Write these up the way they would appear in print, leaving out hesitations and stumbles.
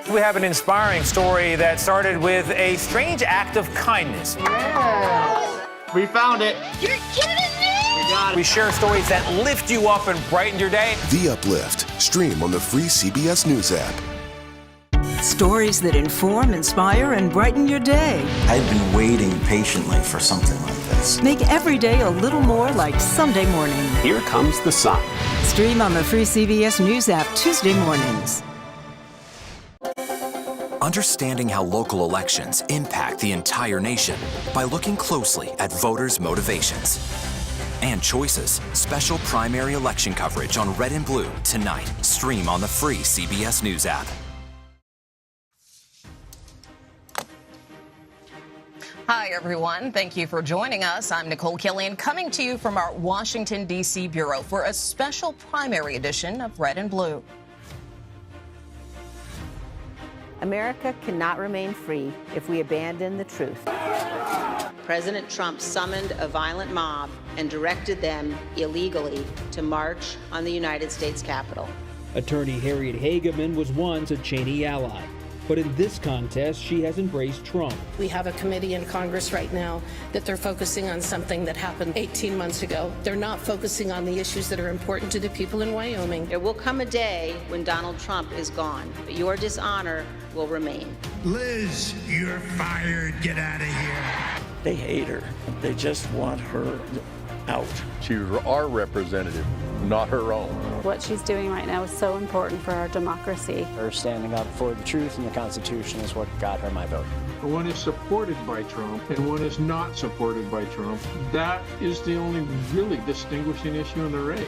We have an inspiring story that started with a strange act of kindness. Yeah. We found it. You're kidding me? We got it. We share stories that lift you up and brighten your day. The Uplift. Stream on the free CBS News app. Stories that inform, inspire, and brighten your day. I've been waiting patiently for something like this. Make every day a little more like Sunday morning. Here comes the sun. Stream on the free CBS News app Tuesday mornings. Understanding how local elections impact the entire nation by looking closely at voters' motivations and choices. Special primary election coverage on Red and Blue tonight. Stream on the free CBS News app. Hi, everyone. Thank you for joining us. I'm Nicole Killian, coming to you from our Washington, D.C. bureau for a special primary edition of Red and Blue. America cannot remain free if we abandon the truth. President Trump summoned a violent mob and directed them illegally to march on the United States Capitol. Attorney Harriet Hageman was once a Cheney ally. But in this contest, she has embraced Trump. We have a committee in Congress right now that they're focusing on something that happened 18 months ago. They're not focusing on the issues that are important to the people in Wyoming. There will come a day when Donald Trump is gone, but your dishonor will remain. Liz, you're fired. Get out of here. They hate her. They just want her out. She's our representative, not her own. What she's doing right now is so important for our democracy. Her standing up for the truth and the Constitution is what got her my vote. One is supported by Trump and one is not supported by Trump. That is the only really distinguishing issue in the race.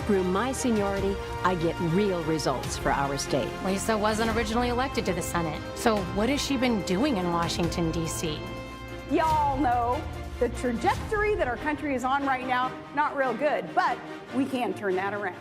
Through my seniority, I get real results for our state. Lisa wasn't originally elected to the Senate. So what has she been doing in Washington, D.C.? Y'all know the trajectory that our country is on right now, not real good, but we can turn that around.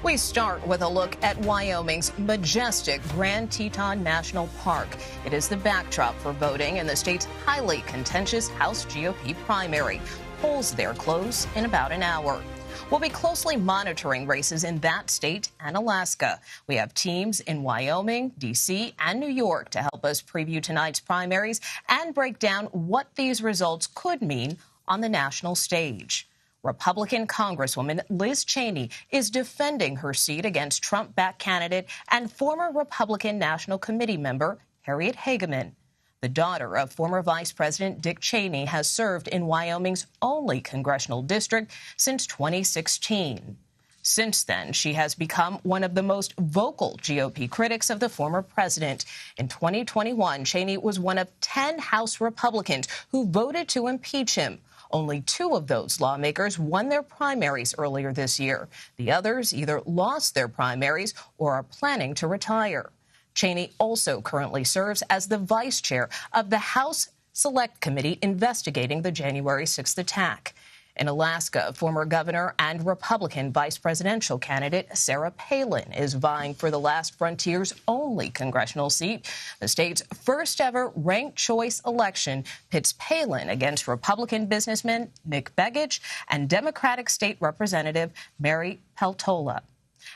We start with a look at Wyoming's majestic Grand Teton National Park. It is the backdrop for voting in the state's highly contentious House GOP primary. Polls there close in about an hour. We'll be closely monitoring races in that state and Alaska. We have teams in Wyoming, D.C., and New York to help us preview tonight's primaries and break down what these results could mean on the national stage. Republican Congresswoman Liz Cheney is defending her seat against Trump-backed candidate and former Republican National Committee member Harriet Hageman. The daughter of former Vice President Dick Cheney has served in Wyoming's only congressional district since 2016. Since then, she has become one of the most vocal GOP critics of the former president. In 2021, Cheney was one of 10 House Republicans who voted to impeach him. Only 2 of those lawmakers won their primaries earlier this year. The others either lost their primaries or are planning to retire. Cheney also currently serves as the vice chair of the House Select Committee investigating the January 6th attack. In Alaska, former governor and Republican vice presidential candidate Sarah Palin is vying for the last frontier's only congressional seat. The state's first ever ranked choice election pits Palin against Republican businessman Nick Begich and Democratic State Representative Mary Peltola.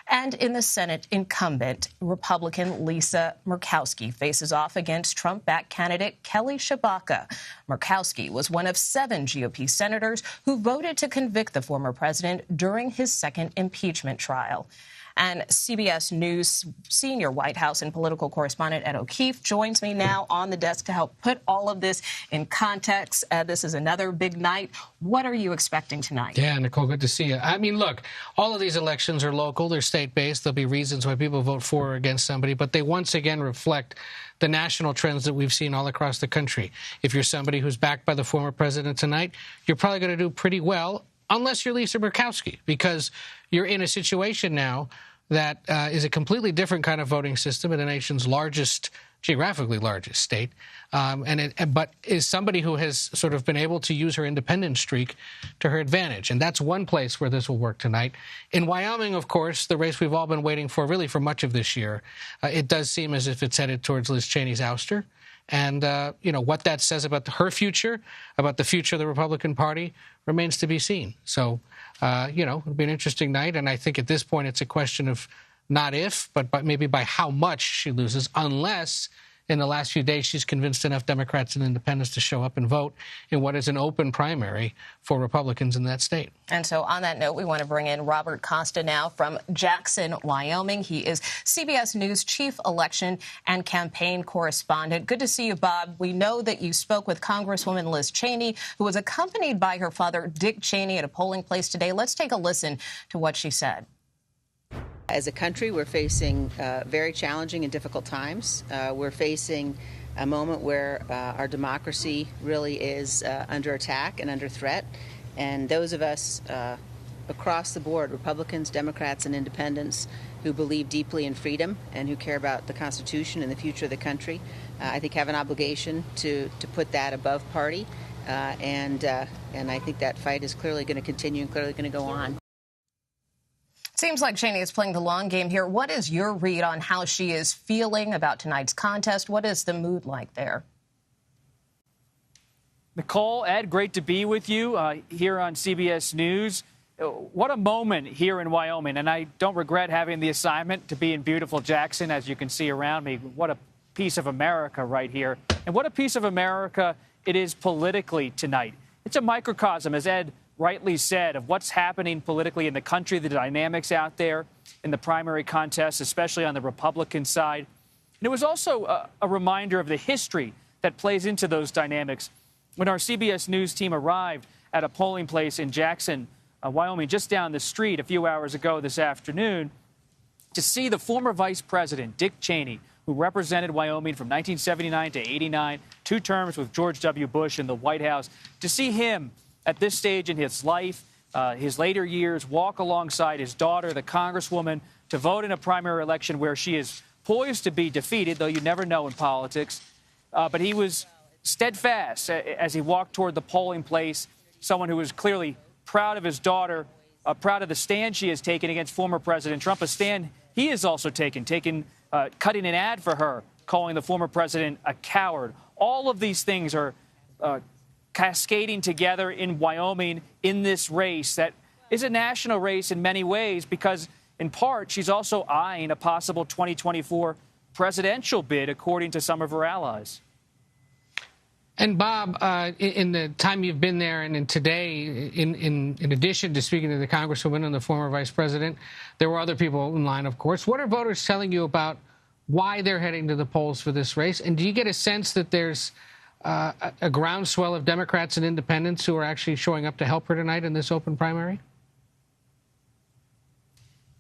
And in the Senate, incumbent Republican Lisa Murkowski faces off against Trump-backed candidate Kelly Tshibaka. Murkowski was one of 7 GOP senators who voted to convict the former president during his second impeachment trial. And CBS News senior White House and political correspondent Ed O'Keefe joins me now on the desk to help put all of this in context. This is another big night. What are you expecting tonight? Yeah, Nicole, good to see you. I mean, look, all of these elections are local. They're state-based. There'll be reasons why people vote for or against somebody, but they once again reflect the national trends that we've seen all across the country. If you're somebody who's backed by the former president tonight, you're probably going to do pretty well, unless you're Lisa Murkowski, because you're in a situation now that is a completely different kind of voting system in the nation's geographically largest state, but is somebody who has sort of been able to use her independent streak to her advantage. And that's one place where this will work tonight. In Wyoming, of course, the race we've all been waiting for really for much of this year, it does seem as if it's headed towards Liz Cheney's ouster. And, what that says about her future, about the future of the Republican Party, remains to be seen. So, it'll be an interesting night. And I think at this point it's a question of not if, but maybe by how much she loses, unless in the last few days she's convinced enough Democrats and independents to show up and vote in what is an open primary for Republicans in that state. And so on that note, we want to bring in Robert Costa now from Jackson, Wyoming. He is CBS News chief election and campaign correspondent. Good to see you, Bob. We know that you spoke with Congresswoman Liz Cheney, who was accompanied by her father, Dick Cheney, at a polling place today. Let's take a listen to what she said. As a country, we're facing very challenging and difficult times. We're facing a moment where our democracy really is under attack and under threat. And those of us across the board, Republicans, Democrats, and independents, who believe deeply in freedom and who care about the Constitution and the future of the country, I think have an obligation to put that above party. And I think that fight is clearly going to continue and clearly going to go on. Seems like Cheney is playing the long game here. What is your read on how she is feeling about tonight's contest? What is the mood like there? Nicole, Ed, great to be with you here on CBS News. What a moment here in Wyoming. And I don't regret having the assignment to be in beautiful Jackson, as you can see around me. What a piece of America right here. And what a piece of America it is politically tonight. It's a microcosm, as Ed rightly said, of what's happening politically in the country, the dynamics out there in the primary contest, especially on the Republican side. And it was also a reminder of the history that plays into those dynamics. When our CBS News team arrived at a polling place in Jackson, Wyoming, just down the street a few hours ago this afternoon, to see the former vice president, Dick Cheney, who represented Wyoming from 1979 to 89, 2 terms with George W. Bush in the White House, to see him at this stage in his life, his later years, walk alongside his daughter, the Congresswoman, to vote in a primary election where she is poised to be defeated, though you never know in politics. But he was steadfast as he walked toward the polling place, someone who was clearly proud of his daughter, proud of the stand she has taken against former President Trump, a stand he has also taken, cutting an ad for her, calling the former president a coward. All of these things are cascading together in Wyoming in this race that is a national race in many ways because, in part, she's also eyeing a possible 2024 presidential bid, according to some of her allies. And, Bob, in the time you've been there and today, in addition to speaking to the Congresswoman and the former vice president, there were other people in line, of course. What are voters telling you about why they're heading to the polls for this race? And do you get a sense that there's a groundswell of Democrats and independents who are actually showing up to help her tonight in this open primary?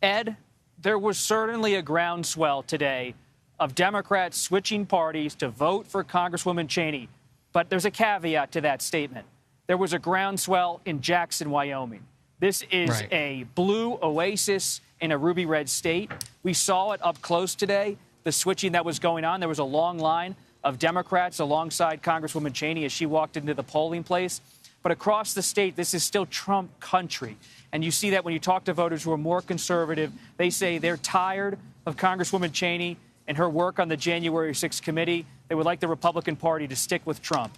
Ed, there was certainly a groundswell today of Democrats switching parties to vote for Congresswoman Cheney. But there's a caveat to that statement. There was a groundswell in Jackson, Wyoming. This is a blue oasis in a ruby red state. We saw it up close today, the switching that was going on. There was a long line of Democrats alongside Congresswoman Cheney as she walked into the polling place. But across the state, this is still Trump country. And you see that when you talk to voters who are more conservative, they say they're tired of Congresswoman Cheney and her work on the January 6th committee. They would like the Republican Party to stick with Trump.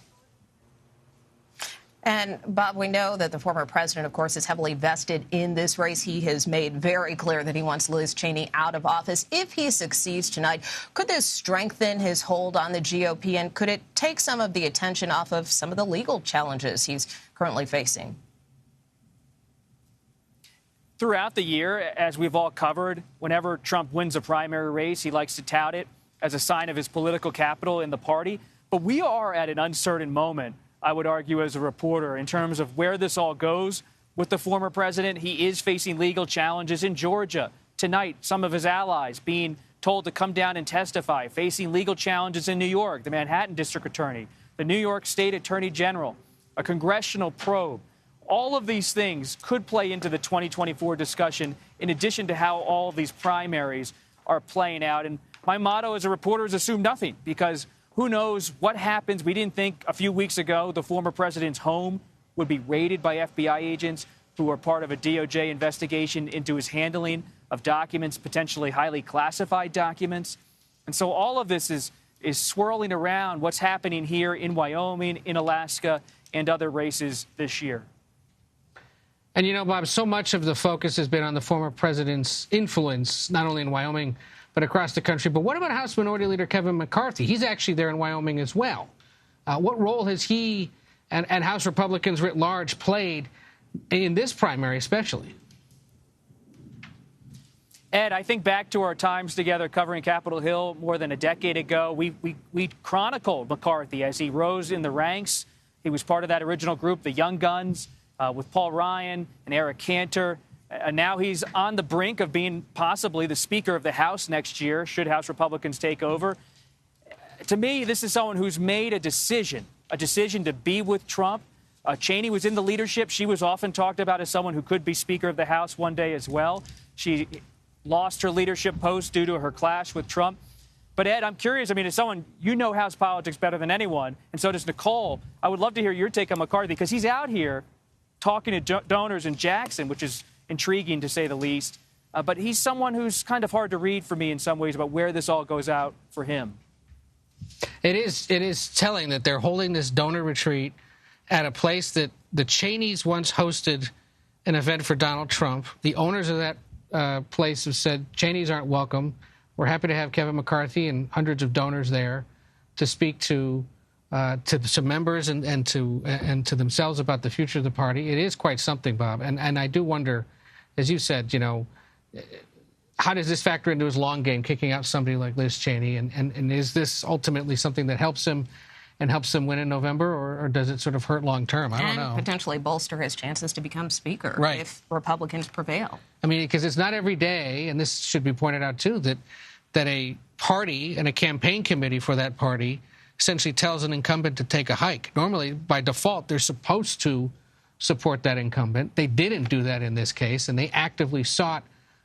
And, Bob, we know that the former president, of course, is heavily vested in this race. He has made very clear that he wants Liz Cheney out of office. If he succeeds tonight, could this strengthen his hold on the GOP, and could it take some of the attention off of some of the legal challenges he's currently facing? Throughout the year, as we've all covered, whenever Trump wins a primary race, he likes to tout it as a sign of his political capital in the party. But we are at an uncertain moment, I would argue, as a reporter, in terms of where this all goes with the former president. He is facing legal challenges in Georgia. Tonight, some of his allies being told to come down and testify, facing legal challenges in New York, the Manhattan District Attorney, the New York State Attorney General, a congressional probe. all of these things could play into the 2024 discussion, in addition to how all of these primaries are playing out. And my motto as a reporter is assume nothing, because who knows what happens. We didn't think a few weeks ago the former president's home would be raided by FBI agents who are part of a DOJ investigation into his handling of documents, potentially highly classified documents. And so all of this is swirling around what's happening here in Wyoming, in Alaska, and other races this year. And, you know, Bob, so much of the focus has been on the former president's influence, not only in Wyoming, but across the country. But what about House Minority Leader Kevin McCarthy? He's actually there in Wyoming as well. What role has he and House Republicans writ large played in this primary especially? Ed, I think back to our times together covering Capitol Hill more than a decade ago. We chronicled McCarthy as he rose in the ranks. He was part of that original group, the Young Guns, with Paul Ryan and Eric Cantor. And now he's on the brink of being possibly the Speaker of the House next year, should House Republicans take over. To me, this is someone who's made a decision to be with Trump. Cheney was in the leadership. She was often talked about as someone who could be Speaker of the House one day as well. She lost her leadership post due to her clash with Trump. But, Ed, I'm curious. I mean, as someone, you know House politics better than anyone, and so does Nicole. I would love to hear your take on McCarthy, because he's out here talking to donors in Jackson, which is intriguing to say the least. But he's someone who's kind of hard to read for me in some ways about where this all goes out for him. It is telling that they're holding this donor retreat at a place that the Cheneys once hosted an event for Donald Trump. The owners of that place have said Cheneys aren't welcome. We're happy to have Kevin McCarthy and hundreds of donors there to speak to some members and to themselves about the future of the party. It is quite something, Bob. And I do wonder, as you said, you know, how does this factor into his long game, kicking out somebody like Liz Cheney? And is this ultimately something that helps him and helps him win in November, or does it sort of hurt long term? I don't know. And potentially bolster his chances to become Speaker if Republicans prevail. I mean, because it's not every day, and this should be pointed out too, that a party and a campaign committee for that party essentially tells an incumbent to take a hike. Normally, by default, they're supposed to support that incumbent. They didn't do that in this case, and they actively sought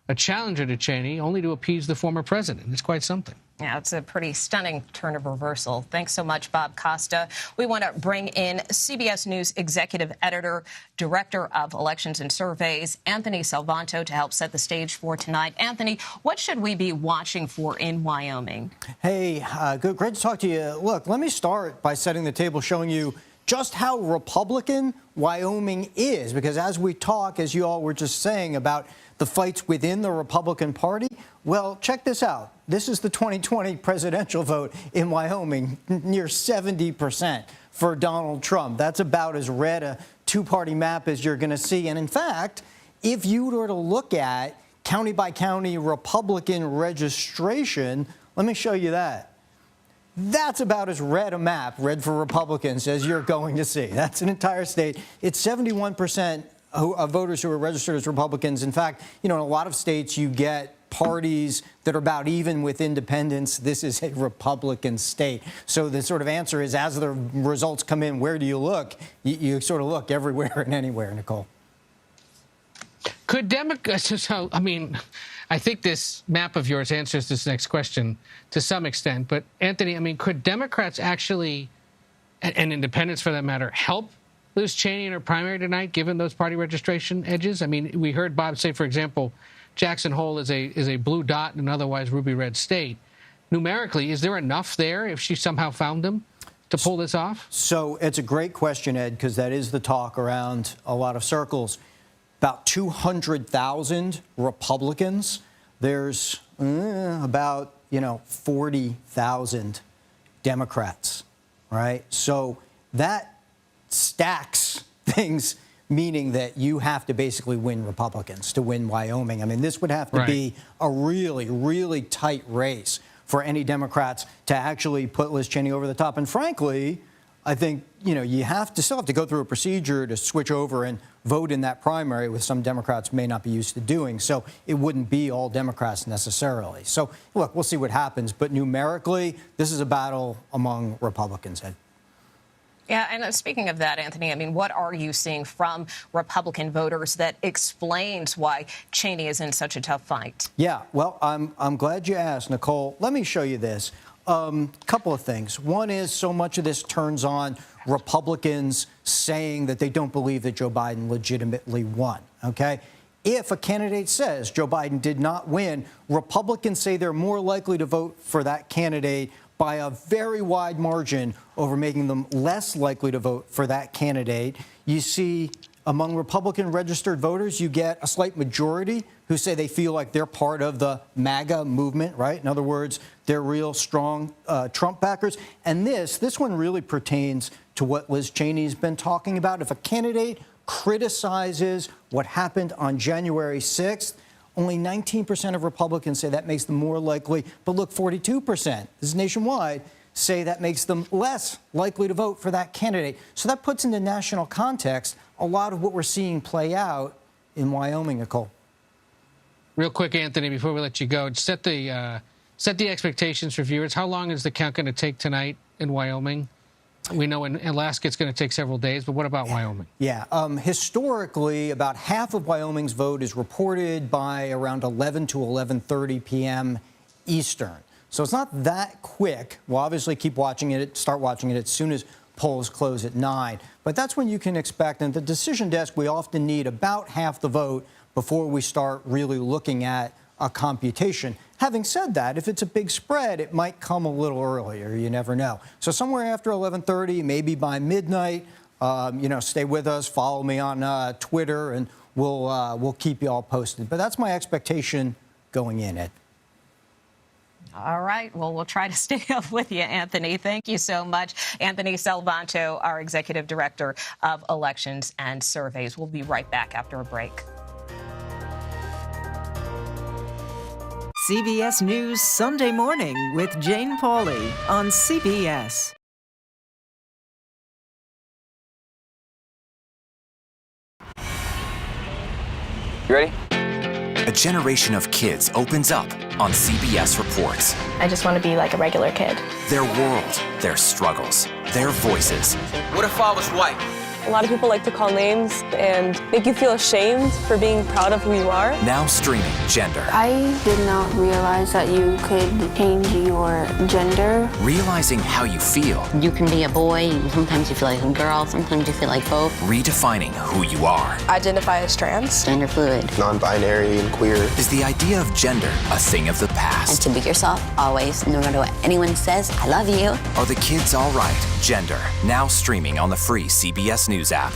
a challenger to Cheney only to appease the former president. It's quite something. Yeah, it's a pretty stunning turn of reversal. Thanks so much, Bob Costa. We want to bring in CBS News Executive Editor, Director of Elections and Surveys, Anthony Salvanto, to help set the stage for tonight. Anthony, what should we be watching for in Wyoming? Hey, good, great to talk to you. Look, let me start by setting the table, showing you just how Republican Wyoming is, because as we talk, as you all were just saying about the fights within the Republican Party, well, check this out. This is the 2020 presidential vote in Wyoming, near 70% for Donald Trump. That's about as red a two-party map as you're going to see. And in fact, if you were to look at county-by-county Republican registration, let me show you that. That's about as red a map, red for Republicans, as you're going to see. That's an entire state. It's 71% of voters who are registered as Republicans. In fact, you know, in a lot of states, you get parties that are about even with independents. This is a Republican state. So the sort of answer is, as the results come in, where do you look? You sort of look everywhere and anywhere, Nicole. Could Democrats, so, I mean, I think this map of yours answers this next question to some extent. But, Anthony, I mean, could Democrats actually, and independents for that matter, help Liz Cheney in her primary tonight, given those party registration edges? I mean, we heard Bob say, for example, Jackson Hole is a blue dot in an otherwise ruby red state. Numerically, is there enough there if she somehow found them to pull this off? So it's a great question, Ed, because that is the talk around a lot of circles. About 200,000 Republicans. There's about, 40,000 Democrats, right? So that stacks things, meaning that you have to basically win Republicans to win Wyoming. I mean, this would have to be a really, really tight race for any Democrats to actually put Liz Cheney over the top. And frankly, I think, you still have to go through a procedure to switch over and vote in that primary, which some Democrats may not be used to doing. So it wouldn't be all Democrats necessarily. So, look, we'll see what happens. But numerically, this is a battle among Republicans, Ed. Yeah, and speaking of that, Anthony, I mean, what are you seeing from Republican voters that explains why Cheney is in such a tough fight? Yeah, well, I'm glad you asked, Nicole. Let me show you this. Couple of things. One is so much of this turns on Republicans saying that they don't believe that Joe Biden legitimately won, okay? If a candidate says Joe Biden did not win, Republicans say they're more likely to vote for that candidate by a very wide margin over making them less likely to vote for that candidate. You see, among Republican registered voters, you get a slight majority who say they feel like they're part of the MAGA movement, right? In other words, they're real strong Trump backers. And this one really pertains to what Liz Cheney's been talking about. If a candidate criticizes what happened on January 6th, only 19% of Republicans say that makes them more likely. But look, 42%, this is nationwide, say that makes them less likely to vote for that candidate. So that puts into national context a lot of what we're seeing play out in Wyoming, Nicole. Real quick, Anthony, before we let you go, set the expectations for viewers. How long is the count going to take tonight in Wyoming? We know in Alaska it's going to take several days, but what about Wyoming? Yeah, historically, about half of Wyoming's vote is reported by around 11 to 11:30 p.m. Eastern. So it's not that quick. We'll obviously keep watching it, start watching it as soon as polls close at 9. But that's when you can expect, and at the decision desk, we often need about half the vote before we start really looking at a computation. Having said that, if it's a big spread, it might come a little earlier. You never know. So somewhere after 11:30, maybe by midnight, stay with us, follow me on Twitter, and we'll keep you all posted. But that's my expectation going in, Ed. All right. Well, we'll try to stay up with you, Anthony. Thank you so much. Anthony Salvanto, our Executive Director of Elections and Surveys. We'll be right back after a break. CBS News Sunday Morning with Jane Pauley on CBS. You ready? A generation of kids opens up on CBS Reports. I just want to be like a regular kid. Their world, their struggles, their voices. What if I was white? A lot of people like to call names and make you feel ashamed for being proud of who you are. Now streaming Gender. I did not realize that you could change your gender. Realizing how you feel. You can be a boy, sometimes you feel like a girl, sometimes you feel like both. Redefining who you are. Identify as trans. Gender fluid. Non-binary and queer. Is the idea of gender a thing of the past? And to be yourself, always, no matter what anyone says, I love you. Are the kids all right? Gender. Now streaming on the free CBS News app.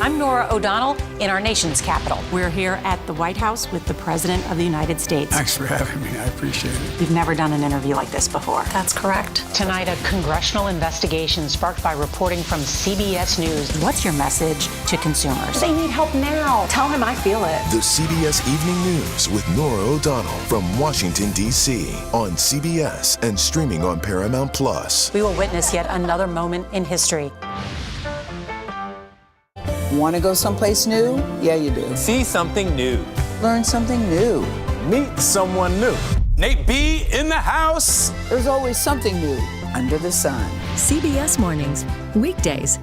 I'm Norah O'Donnell in our nation's capital. We're here at the White House with the President of the United States. Thanks for having me. I appreciate it. We've never done an interview like this before. That's correct. Tonight, a congressional investigation sparked by reporting from CBS News. What's your message to consumers? They need help now. Tell him I feel it. The CBS Evening News with Norah O'Donnell from Washington, D.C. on CBS and streaming on Paramount Plus. We will witness yet another moment in history. Want to go someplace new? Yeah, you do. See something new. Learn something new. Meet someone new. Nate B in the house. There's always something new under the sun. CBS Mornings, weekdays.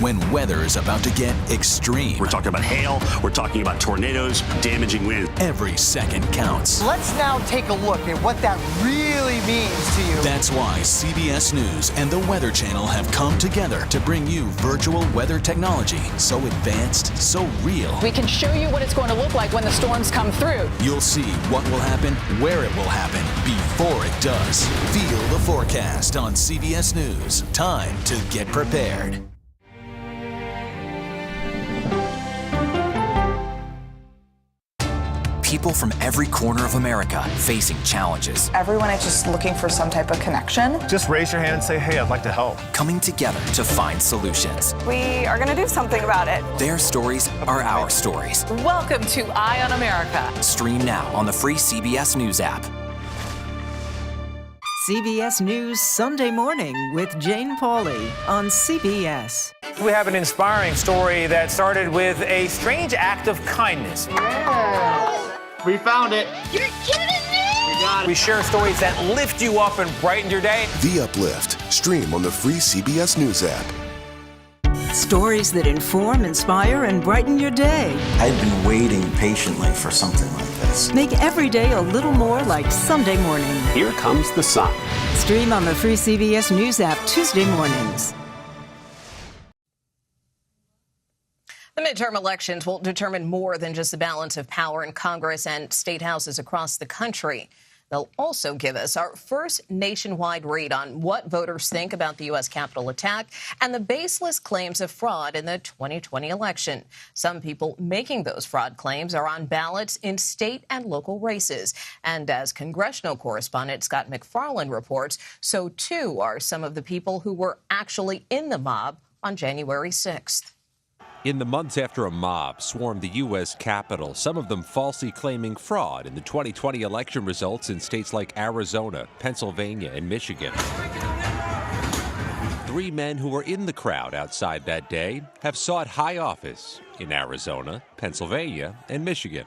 When weather is about to get extreme. We're talking about hail, we're talking about tornadoes, damaging wind. Every second counts. Let's now take a look at what that really means to you. That's why CBS News and the Weather Channel have come together to bring you virtual weather technology so advanced, so real. We can show you what it's going to look like when the storms come through. You'll see what will happen, where it will happen, before it does. Feel the forecast on CBS News. Time to get prepared. People from every corner of America facing challenges. Everyone is just looking for some type of connection. Just raise your hand and say, hey, I'd like to help. Coming together to find solutions. We are going to do something about it. Their stories are our stories. Welcome to Eye on America. Stream now on the free CBS News app. CBS News Sunday Morning with Jane Pauley on CBS. We have an inspiring story that started with a strange act of kindness. Yeah. We found it. You're kidding me! We got We share stories that lift you up and brighten your day. The Uplift. Stream on the free CBS News app. Stories that inform, inspire, and brighten your day. I've been waiting patiently for something like this. Make every day a little more like Sunday morning. Here comes the sun. Stream on the free CBS News app Tuesday mornings. The midterm elections will determine more than just the balance of power in Congress and state houses across the country. They'll also give us our first nationwide read on what voters think about the U.S. Capitol attack and the baseless claims of fraud in the 2020 election. Some people making those fraud claims are on ballots in state and local races. And as congressional correspondent Scott McFarland reports, so too are some of the people who were actually in the mob on January 6th. In the months after a mob swarmed the U.S. Capitol, some of them falsely claiming fraud in the 2020 election results in states like Arizona, Pennsylvania, and Michigan. 3 men who were in the crowd outside that day have sought high office in Arizona, Pennsylvania, and Michigan.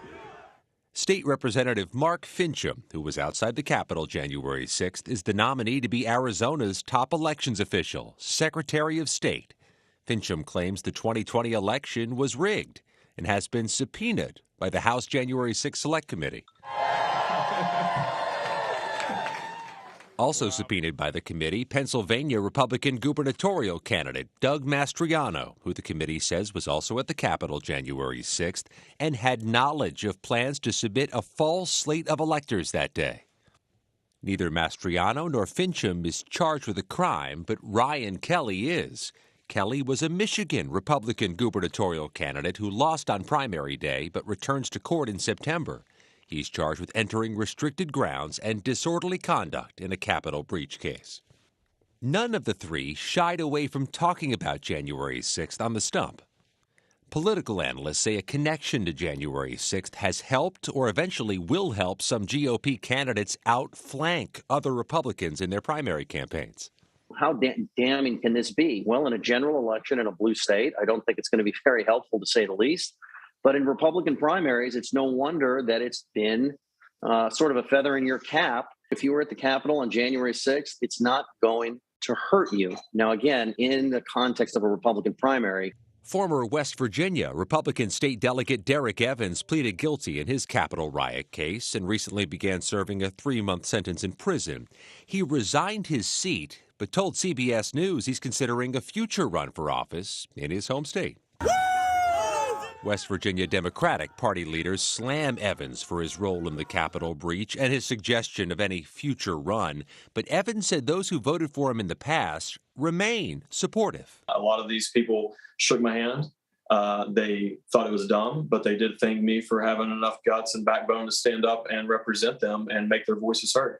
State Representative Mark Fincham, who was outside the Capitol January 6th, is the nominee to be Arizona's top elections official, Secretary of State. Fincham claims the 2020 election was rigged and has been subpoenaed by the House January 6 Select Committee. Also subpoenaed by the committee, Pennsylvania Republican gubernatorial candidate Doug Mastriano, who the committee says was also at the Capitol January 6th and had knowledge of plans to submit a false slate of electors that day. Neither Mastriano nor Fincham is charged with a crime, but Ryan Kelly is. Kelly was a Michigan Republican gubernatorial candidate who lost on primary day but returns to court in September. He's charged with entering restricted grounds and disorderly conduct in a Capitol breach case. None of the 3 shied away from talking about January 6th on the stump. Political analysts say a connection to January 6th has helped or eventually will help some GOP candidates outflank other Republicans in their primary campaigns. How damning can this be? Well, in a general election in a blue state, I don't think it's going to be very helpful, to say the least. But in Republican primaries, it's no wonder that it's been sort of a feather in your cap. If you were at the Capitol on January 6th, it's not going to hurt you. Now, again, in the context of a Republican primary. Former West Virginia Republican State Delegate Derek Evans pleaded guilty in his Capitol riot case and recently began serving a 3-month sentence in prison. He resigned his seat, but told CBS News he's considering a future run for office in his home state. West Virginia Democratic Party leaders slam Evans for his role in the Capitol breach and his suggestion of any future run. But Evans said those who voted for him in the past remain supportive. A lot of these people shook my hand. They thought it was dumb, but they did thank me for having enough guts and backbone to stand up and represent them and make their voices heard.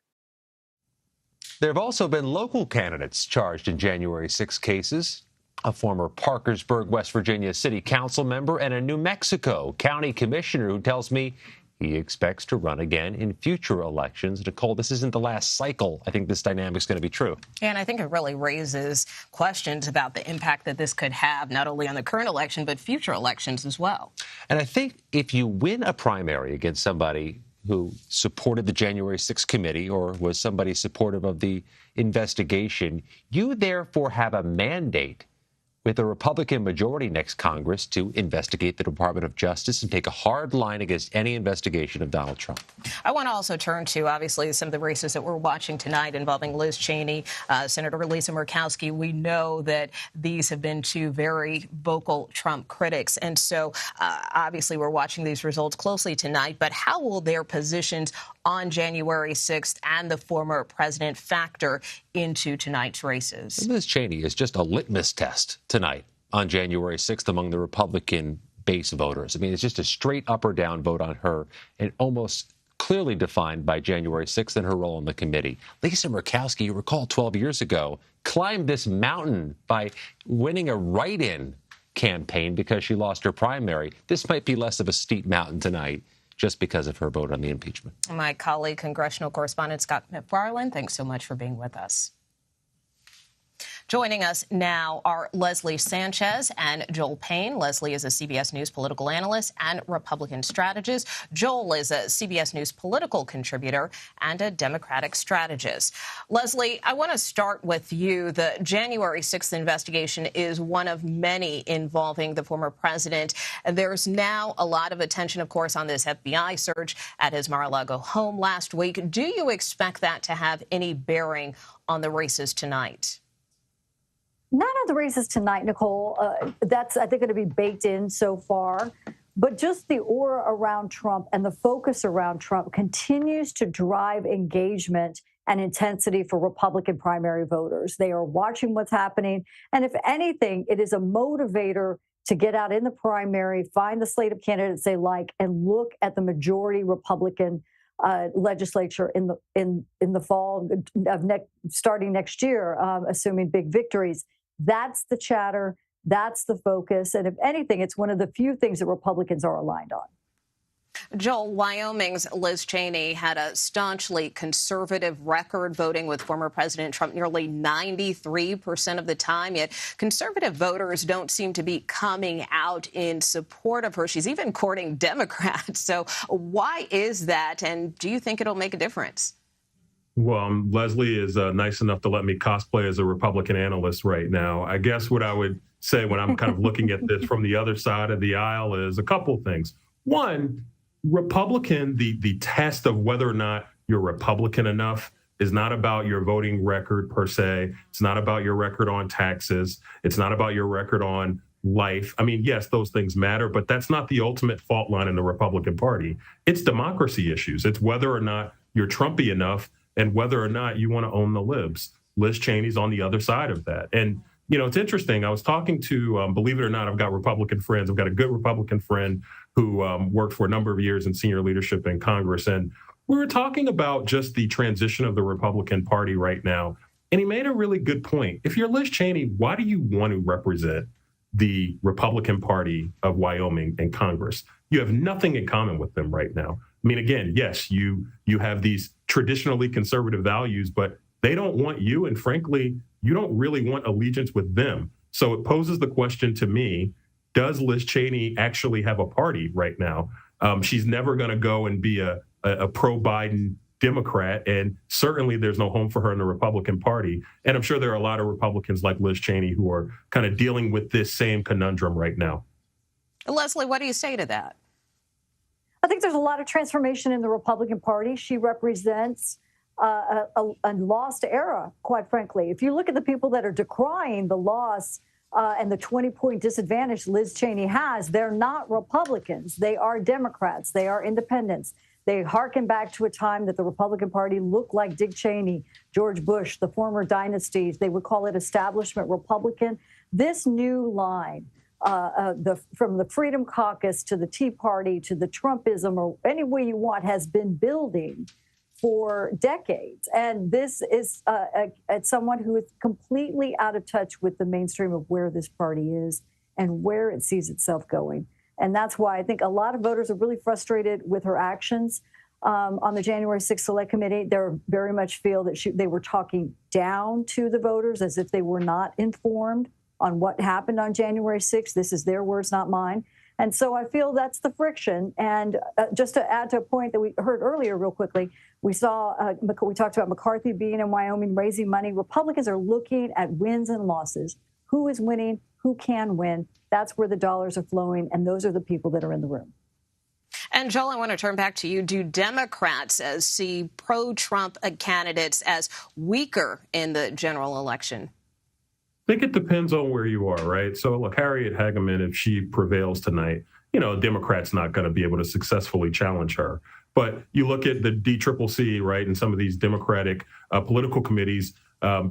There have also been local candidates charged in January 6 cases. A former Parkersburg, West Virginia city council member and a New Mexico county commissioner who tells me he expects to run again in future elections. Nicole, this isn't the last cycle. I think this dynamic is going to be true. And I think it really raises questions about the impact that this could have not only on the current election, but future elections as well. And I think if you win a primary against somebody who supported the January 6th committee or was somebody supportive of the investigation, you therefore have a mandate with a Republican majority next Congress to investigate the Department of Justice and take a hard line against any investigation of Donald Trump. I want to also turn to, obviously, some of the races that we're watching tonight involving Liz Cheney, Senator Lisa Murkowski. We know that these have been 2 very vocal Trump critics. And so, obviously, we're watching these results closely tonight. But how will their positions on January 6th and the former president factor into tonight's races? Liz Cheney is just a litmus test tonight on January 6th among the Republican base voters. I mean, it's just a straight up or down vote on her and almost clearly defined by January 6th and her role in the committee. Lisa Murkowski, you recall 12 years ago, climbed this mountain by winning a write-in campaign because she lost her primary. This might be less of a steep mountain tonight just because of her vote on the impeachment. My colleague, congressional correspondent Scott McFarland, thanks so much for being with us. Joining us now are Leslie Sanchez and Joel Payne. Leslie is a CBS News political analyst and Republican strategist. Joel is a CBS News political contributor and a Democratic strategist. Leslie, I want to start with you. The January 6th investigation is one of many involving the former president. And there's now a lot of attention, of course, on this FBI search at his Mar-a-Lago home last week. Do you expect that to have any bearing on the races tonight? Not on the races tonight, Nicole. That's, I think, going to be baked in so far. But just the aura around Trump and the focus around Trump continues to drive engagement and intensity for Republican primary voters. They are watching what's happening. And if anything, it is a motivator to get out in the primary, find the slate of candidates they like, and look at the majority Republican legislature in the fall of starting next year, assuming big victories. That's the chatter. That's the focus. And if anything, it's one of the few things that Republicans are aligned on. Joel, Wyoming's Liz Cheney had a staunchly conservative record, voting with former President Trump nearly 93% of the time. Yet conservative voters don't seem to be coming out in support of her. She's even courting Democrats. So why is that? And do you think it'll make a difference? Well, Leslie is nice enough to let me cosplay as a Republican analyst right now. I guess what I would say when I'm kind of looking at this from the other side of the aisle is a couple things. One, Republican, the test of whether or not you're Republican enough is not about your voting record per se. It's not about your record on taxes. It's not about your record on life. I mean, yes, those things matter, but that's not the ultimate fault line in the Republican Party. It's democracy issues. It's whether or not you're Trumpy enough and whether or not you want to own the libs. Liz Cheney's on the other side of that. And, you know, it's interesting. I was talking to, believe it or not, I've got Republican friends. I've got a good Republican friend who worked for a number of years in senior leadership in Congress. And we were talking about just the transition of the Republican Party right now. And he made a really good point. If you're Liz Cheney, why do you want to represent the Republican Party of Wyoming in Congress? You have nothing in common with them right now. I mean, again, yes, you have these traditionally conservative values, but they don't want you. And frankly, you don't really want allegiance with them. So it poses the question to me, does Liz Cheney actually have a party right now? She's never going to go and be a pro-Biden Democrat. And certainly there's no home for her in the Republican Party. And I'm sure there are a lot of Republicans like Liz Cheney who are kind of dealing with this same conundrum right now. Leslie, what do you say to that? I think there's a lot of transformation in the Republican Party. She represents a lost era, quite frankly. If you look at the people that are decrying the loss and the 20-point disadvantage Liz Cheney has, they're not Republicans. They are Democrats. They are independents. They harken back to a time that the Republican Party looked like Dick Cheney, George Bush, the former dynasties. They would call it establishment Republican. This new line, from the Freedom Caucus to the Tea Party to the Trumpism, or any way you want, has been building for decades. And this is someone who is completely out of touch with the mainstream of where this party is and where it sees itself going. And that's why I think a lot of voters are really frustrated with her actions on the January 6th Select Committee. They very much feel that they were talking down to the voters as if they were not informed on what happened on January 6th. This is their words, not mine. And so I feel that's the friction. And just to add to a point that we heard earlier real quickly, we talked about McCarthy being in Wyoming, raising money. Republicans are looking at wins and losses. Who is winning? Who can win? That's where the dollars are flowing. And those are the people that are in the room. And Joel, I want to turn back to you. Do Democrats see pro-Trump candidates as weaker in the general election? I think it depends on where you are, right? So look, Harriet Hageman, if she prevails tonight, you know, a Democrat's not going to be able to successfully challenge her. But you look at the DCCC, right, and some of these Democratic political committees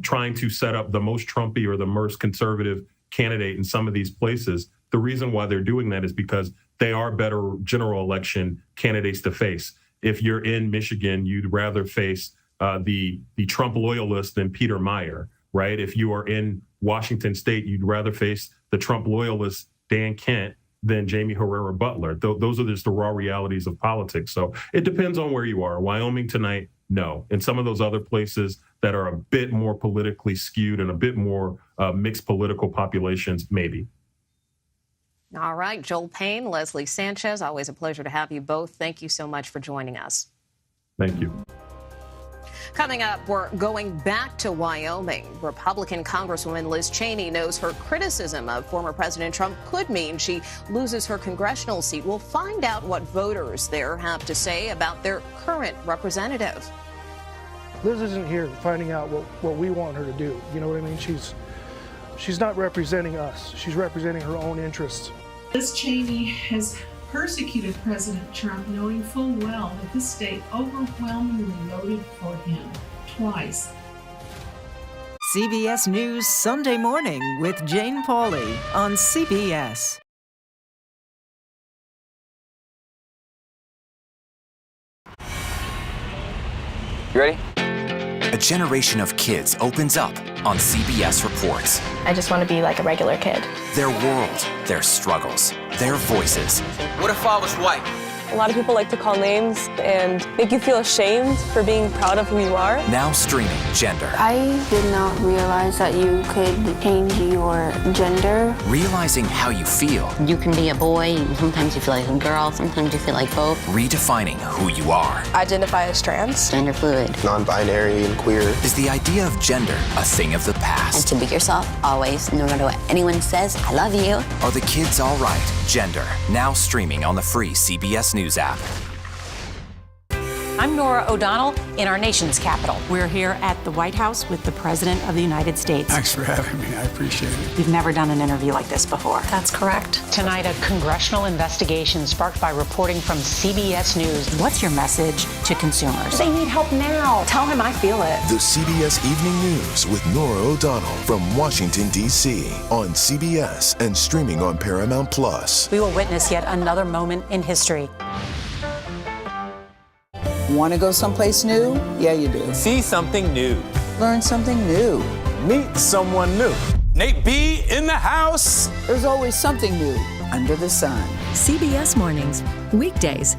trying to set up the most Trumpy or the most conservative candidate in some of these places. The reason why they're doing that is because they are better general election candidates to face. If you're in Michigan, you'd rather face the Trump loyalist than Peter Meyer, right? If you are in Washington State, you'd rather face the Trump loyalist Dan Kent than Jamie Herrera Butler. Those are just the raw realities of politics. So it depends on where you are. Wyoming tonight, No. In some of those other places that are a bit more politically skewed and a bit more mixed political populations, maybe. All right, Joel Payne, Leslie Sanchez, always a pleasure to have you both. Thank you so much for joining us. Thank you. Coming up, we're going back to Wyoming. Republican Congresswoman Liz Cheney knows her criticism of former President Trump could mean she loses her congressional seat. We'll find out what voters there have to say about their current representative. Liz isn't here finding out what we want her to do. You know what I mean? She's not representing us. She's representing her own interests. Liz Cheney has persecuted President Trump, knowing full well that the state overwhelmingly voted for him twice. CBS News Sunday Morning with Jane Pauley on CBS. You ready? A generation of kids opens up on CBS Reports. I just want to be like a regular kid. Their world, their struggles, their voices. What if I was white? A lot of people like to call names and make you feel ashamed for being proud of who you are. Now streaming Gender. I did not realize that you could change your gender. Realizing how you feel. You can be a boy, sometimes you feel like a girl, sometimes you feel like both. Redefining who you are. I identify as trans. Gender fluid. Non-binary and queer. Is the idea of gender a thing of the past? And to be yourself, always, no matter what anyone says, I love you. Are the kids all right? Gender. Now streaming on the free CBS News app. I'm Nora O'Donnell in our nation's capital. We're here at the White House with the President of the United States. Thanks for having me. I appreciate it. We've never done an interview like this before. That's correct. Tonight, a congressional investigation sparked by reporting from CBS News. What's your message to consumers? They need help now. Tell him I feel it. The CBS Evening News with Nora O'Donnell from Washington, D.C. on CBS and streaming on Paramount Plus. We will witness yet another moment in history. Want to go someplace new? Yeah, you do. See something new. Learn something new. Meet someone new. Nate B in the house. There's always something new under the sun. CBS Mornings, weekdays.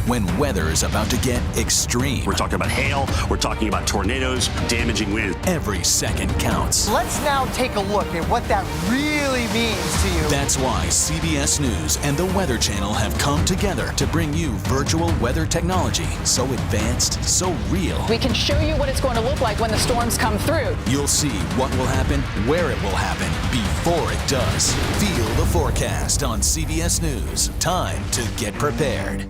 When weather is about to get extreme. We're talking about hail, we're talking about tornadoes, damaging wind. Every second counts. Let's now take a look at what that really means to you. That's why CBS News and the Weather Channel have come together to bring you virtual weather technology so advanced, so real. We can show you what it's going to look like when the storms come through. You'll see what will happen, where it will happen, before it does. Feel the forecast on CBS News. Time to get prepared.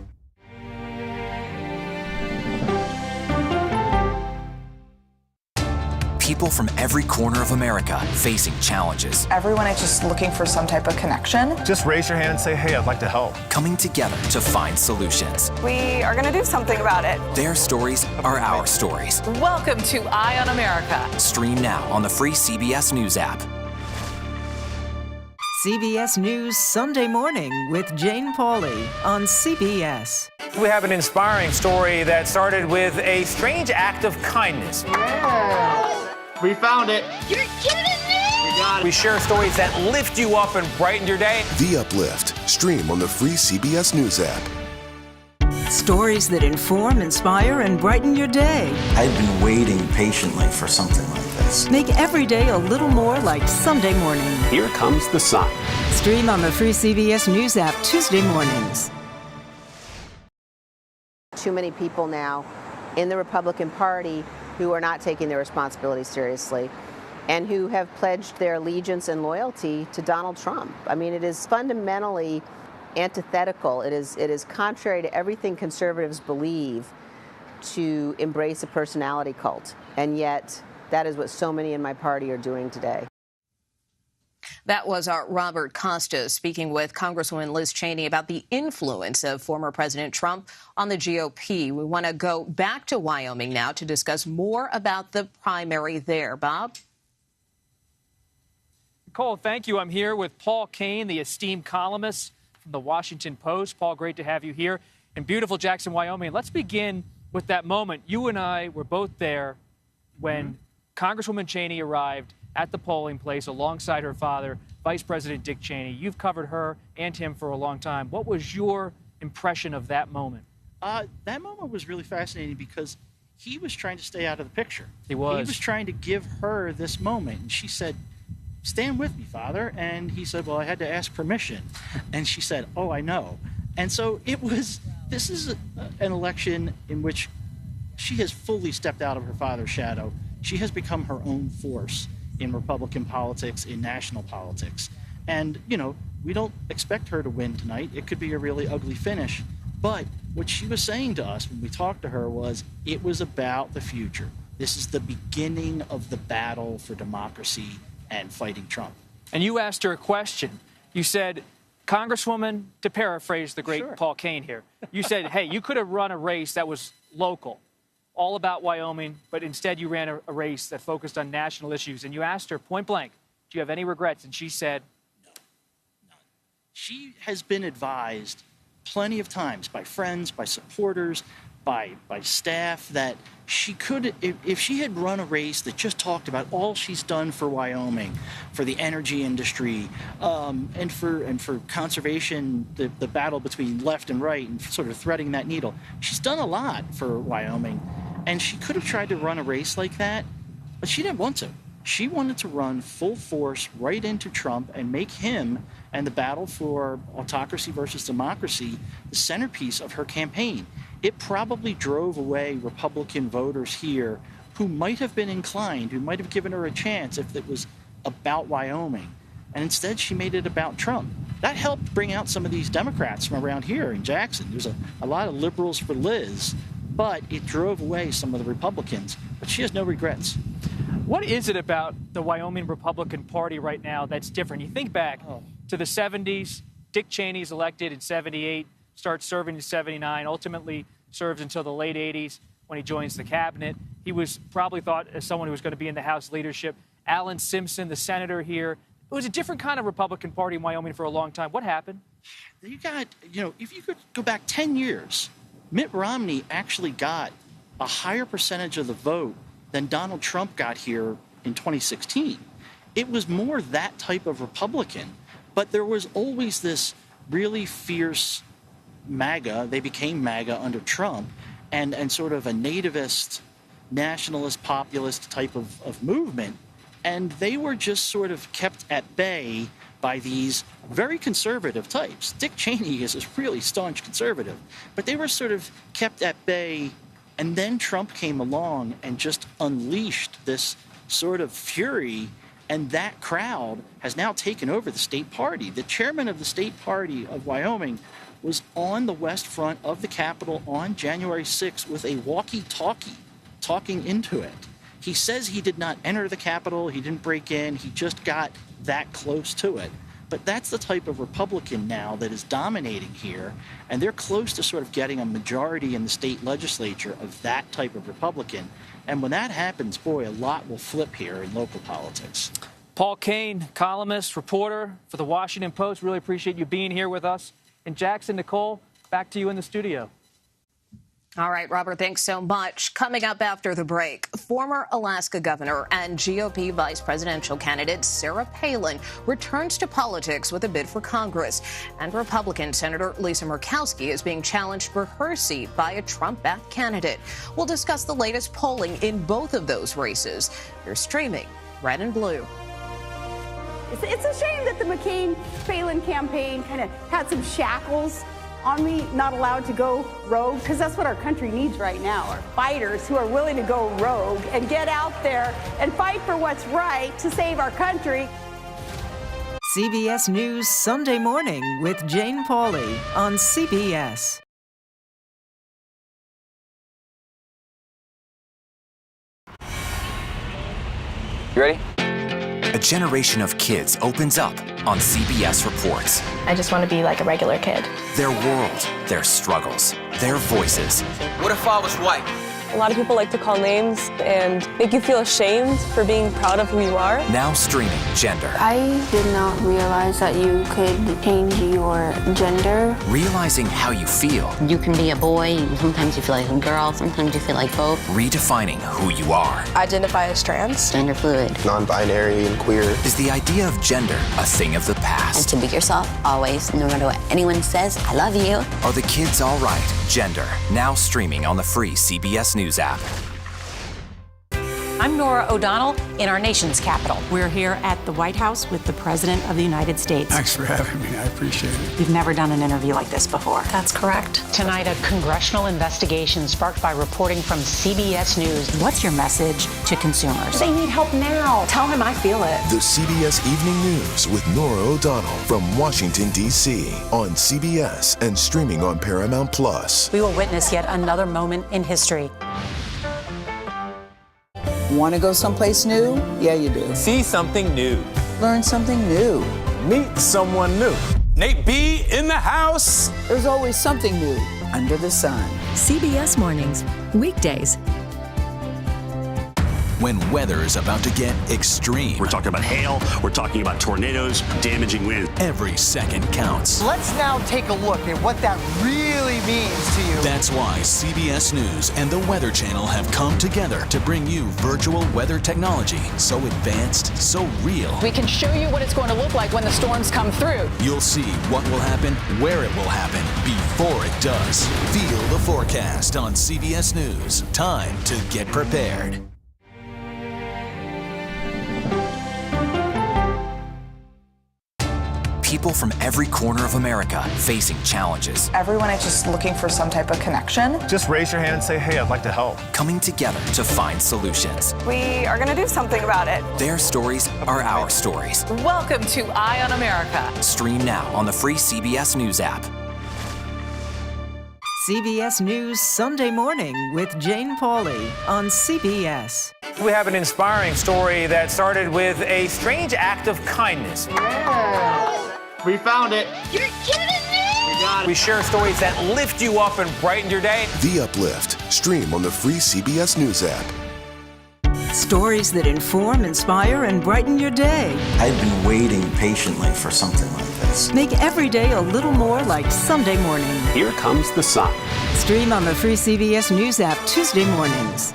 People from every corner of America facing challenges. Everyone is just looking for some type of connection. Just raise your hand and say, hey, I'd like to help. Coming together to find solutions. We are going to do something about it. Their stories are our stories. Welcome to Eye on America. Stream now on the free CBS News app. CBS News Sunday Morning with Jane Pauley on CBS. We have an inspiring story that started with a strange act of kindness. Yeah. We found it. You're kidding me! We got it. We share stories that lift you up and brighten your day. The Uplift. Stream on the free CBS News app. Stories that inform, inspire, and brighten your day. I've been waiting patiently for something like this. Make every day a little more like Sunday morning. Here comes the sun. Stream on the free CBS News app Tuesday mornings. Too many people now in the Republican Party who are not taking their responsibilities seriously and who have pledged their allegiance and loyalty to Donald Trump. I mean, it is fundamentally antithetical. It is contrary to everything conservatives believe to embrace a personality cult. And yet, that is what so many in my party are doing today. That was our Robert Costa speaking with Congresswoman Liz Cheney about the influence of former President Trump on the GOP. We want to go back to Wyoming now to discuss more about the primary there. Bob? Nicole, thank you. I'm here with Paul Kane, the esteemed columnist from the Washington Post. Paul, great to have you here in beautiful Jackson, Wyoming. Let's begin with that moment. You and I were both there when Congresswoman Cheney arrived at the polling place alongside her father, Vice President Dick Cheney. You've covered her and him for a long time. What was your impression of that moment? That moment was really fascinating because he was trying to stay out of the picture. He was. He was trying to give her this moment. And she said, "Stand with me, Father." And he said, "Well, I had to ask permission." And she said, "Oh, I know." And so this is an election in which she has fully stepped out of her father's shadow. She has become her own force in Republican politics, in national politics. And, we don't expect her to win tonight. It could be a really ugly finish. But what she was saying to us when we talked to her was it was about the future. This is the beginning of the battle for democracy and fighting Trump. And you asked her a question. You said, Congresswoman, to paraphrase the great Sure. Paul Kane here, you said, hey, you could have run a race that was local, all about Wyoming, but instead you ran a race that focused on national issues. And you asked her point blank, do you have any regrets? And she said, no, none. She has been advised plenty of times by friends, by supporters, by staff that she could, if she had run a race that just talked about all she's done for Wyoming, for the energy industry, and for conservation, the battle between left and right, and sort of threading that needle. She's done a lot for Wyoming, and she could have tried to run a race like that, but she didn't want to. She wanted to run full force right into Trump and make him and the battle for autocracy versus democracy the centerpiece of her campaign. It probably drove away Republican voters here who might have been inclined, who might have given her a chance if it was about Wyoming. And instead, she made it about Trump. That helped bring out some of these Democrats from around here in Jackson. There's a lot of liberals for Liz, but it drove away some of the Republicans. But she has no regrets. what is it about the Wyoming Republican Party right now that's different? You think back to the 70s, Dick Cheney's elected in 78, starts serving in 79, ultimately serves until the late 80s when he joins the cabinet. He was probably thought as someone who was going to be in the House leadership. Alan Simpson, the senator here. It was a different kind of Republican Party in Wyoming for a long time. What happened? You got, if you could go back 10 years, Mitt Romney actually got a higher percentage of the vote than Donald Trump got here in 2016. It was more that type of Republican, but there was always this really fierce MAGA. They became MAGA under Trump, and sort of a nativist, nationalist, populist type of movement. And they were just sort of kept at bay by these very conservative types. Dick Cheney is a really staunch conservative, but they were sort of kept at bay. And then Trump came along and just unleashed this sort of fury, and that crowd has now taken over the state party. The chairman of the state party of Wyoming was on the west front of the Capitol on January 6th with a walkie-talkie talking into it. He says he did not enter the Capitol, he didn't break in, he just got that close to it. But that's the type of Republican now that is dominating here, and they're close to sort of getting a majority in the state legislature of that type of Republican. And when that happens, boy, a lot will flip here in local politics. Paul Kane, columnist, reporter for the Washington Post. Really appreciate you being here with us. And Jackson, Nicole, back to you in the studio. All right, Robert, thanks so much. Coming up after the break, former Alaska governor and GOP vice presidential candidate Sarah Palin returns to politics with a bid for Congress. And Republican Senator Lisa Murkowski is being challenged for her seat by a Trump-backed candidate. We'll discuss the latest polling in both of those races. You're streaming Red and Blue. It's a shame that the McCain-Palin campaign kind of had some shackles on me, not allowed to go rogue, because that's what our country needs right now, are fighters who are willing to go rogue and get out there and fight for what's right to save our country. CBS News Sunday Morning with Jane Pauley on CBS. You ready? A generation of kids opens up on CBS Reports. I just want to be like a regular kid. Their world, their struggles, their voices. What if I was white? A lot of people like to call names and make you feel ashamed for being proud of who you are. Now streaming Gender. I did not realize that you could change your gender. Realizing how you feel. You can be a boy, sometimes you feel like a girl, sometimes you feel like both. Redefining who you are. Identify as trans. Gender fluid. Non-binary and queer. Is the idea of gender a thing of the past? And to be yourself, always, no matter what anyone says, I love you. Are the kids all right? Gender. Now streaming on the free CBS News app. I'm Norah O'Donnell in our nation's capital. We're here at the White House with the President of the United States. Thanks for having me. I appreciate it. We've never done an interview like this before. That's correct. Tonight, a congressional investigation sparked by reporting from CBS News. What's your message to consumers? They need help now. Tell him I feel it. The CBS Evening News with Norah O'Donnell from Washington, D.C. on CBS and streaming on Paramount Plus. We will witness yet another moment in history. Want to go someplace new? Yeah, you do. See something new. Learn something new. Meet someone new. Nate B in the house. There's always something new under the sun. CBS Mornings, weekdays. When weather is about to get extreme. We're talking about hail. We're talking about tornadoes, damaging wind. Every second counts. Let's now take a look at what that really means to you. That's why CBS News and the Weather Channel have come together to bring you virtual weather technology so advanced, so real. We can show you what it's going to look like when the storms come through. You'll see what will happen, where it will happen, before it does. Feel the forecast on CBS News. Time to get prepared. People from every corner of America facing challenges. Everyone is just looking for some type of connection. Just raise your hand and say, hey, I'd like to help. Coming together to find solutions. We are going to do something about it. Their stories are our stories. Welcome to Eye on America. Stream now on the free CBS News app. CBS News Sunday Morning with Jane Pauley on CBS. We have an inspiring story that started with a strange act of kindness. Yeah. We found it. You're kidding me! We got it. We share stories that lift you up and brighten your day. The Uplift. Stream on the free CBS News app. Stories that inform, inspire, and brighten your day. I've been waiting patiently for something like this. Make every day a little more like Sunday morning. Here comes the sun. Stream on the free CBS News app Tuesday mornings.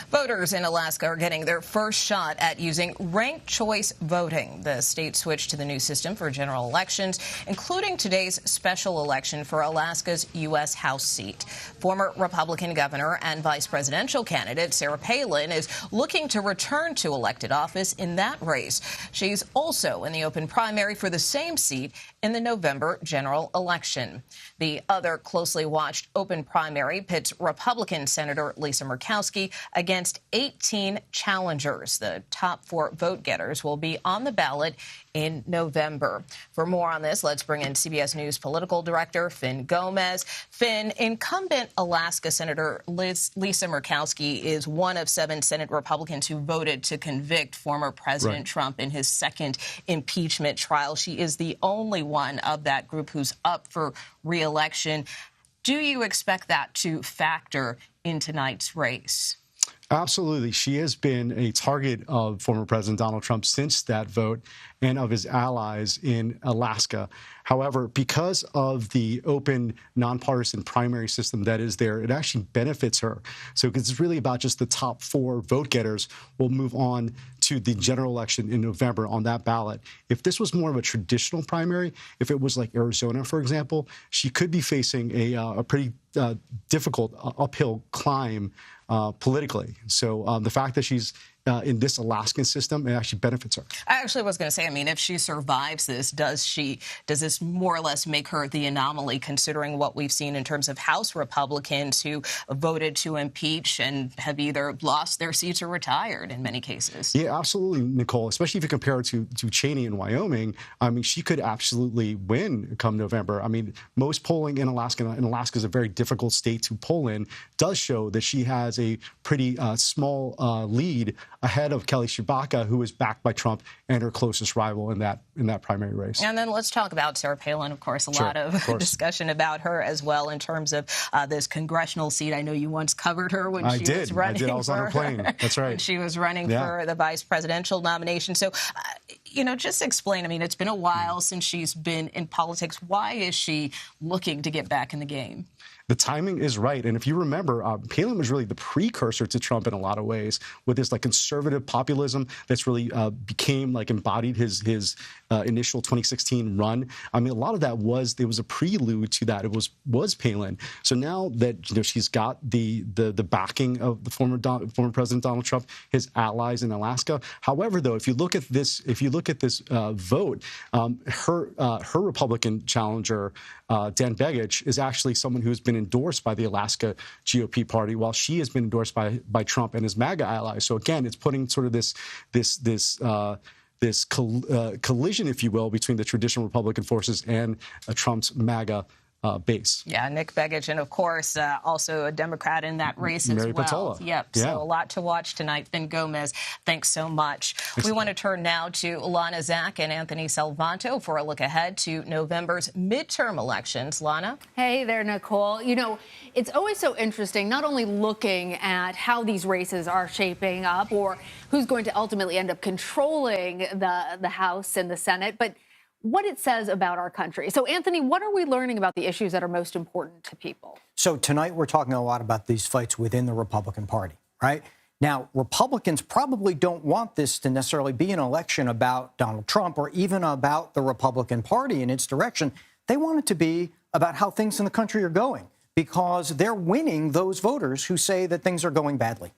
Voters in Alaska are getting their first shot at using ranked choice voting. The state switched to the new system for general elections, including today's special election for Alaska's U.S. House seat. Former Republican governor and vice presidential candidate Sarah Palin is looking to return to elected office in that race. She's also in the open primary for the same seat in the November general election. The other closely watched open primary pits Republican Senator Lisa Murkowski against 18 challengers. The top 4 vote-getters will be on the ballot in November. For more on this, let's bring in CBS News political director Finn Gomez. Finn, incumbent Alaska Senator Lisa Murkowski is one of 7 Senate Republicans who voted to convict former President Trump in his second impeachment trial. She is the only one of that group who's up for re-election. Do you expect that to factor in tonight's race? Absolutely. She has been a target of former President Donald Trump since that vote and of his allies in Alaska. However, because of the open, nonpartisan primary system that is there, it actually benefits her. So it's really about just the top 4 vote getters will move on to the general election in November on that ballot. If this was more of a traditional primary, if it was like Arizona, for example, she could be facing a pretty difficult uphill climb politically. So the fact that she's in this Alaskan system, it actually benefits her. I actually was going to say, I mean, if she survives this, does this more or less make her the anomaly, considering what we've seen in terms of House Republicans who voted to impeach and have either lost their seats or retired in many cases? Yeah, absolutely, Nicole, especially if you compare it to Cheney in Wyoming. I mean, she could absolutely win come November. I mean, most polling in Alaska, and Alaska is a very difficult state to poll in, does show that she has a pretty small lead ahead of Kelly Tshibaka, who is backed by Trump and her closest rival in that primary race. And then let's talk about Sarah Palin. Of course, a lot of discussion about her as well in terms of this congressional seat. I know you once covered her when she was running. I did. I was on her plane. That's right. When she was running for the vice presidential nomination. So, just explain. I mean, it's been a while since she's been in politics. Why is she looking to get back in the game? The timing is right. And if you remember, Palin was really the precursor to Trump in a lot of ways with this conservative populism that's really became embodied his initial 2016 run. I mean, a lot of that was a prelude to that. It was Palin. So now that she's got the backing of the former President Donald Trump, his allies in Alaska. However, though, if you look at this vote, her Republican challenger, Dan Begich, is actually someone who's been endorsed by the Alaska GOP party, while she has been endorsed by Trump and his MAGA allies. So again, it's putting sort of this collision, if you will, between the traditional Republican forces and Trump's MAGA base. Yeah, Nick Begich, and of course, also a Democrat in that race as Mary well. Patola. Yep, so a lot to watch tonight. Ben Gomez, thanks so much. We want to turn now to Lana Zach and Anthony Salvanto for a look ahead to November's midterm elections. Lana? Hey there, Nicole. It's always so interesting, not only looking at how these races are shaping up or who's going to ultimately end up controlling the House and the Senate, but what it says about our country. So, Anthony, what are we learning about the issues that are most important to people? So tonight we're talking a lot about these fights within the Republican Party, right? Now, Republicans probably don't want this to necessarily be an election about Donald Trump or even about the Republican Party and its direction. They want it to be about how things in the country are going because they're winning those voters who say that things are going badly.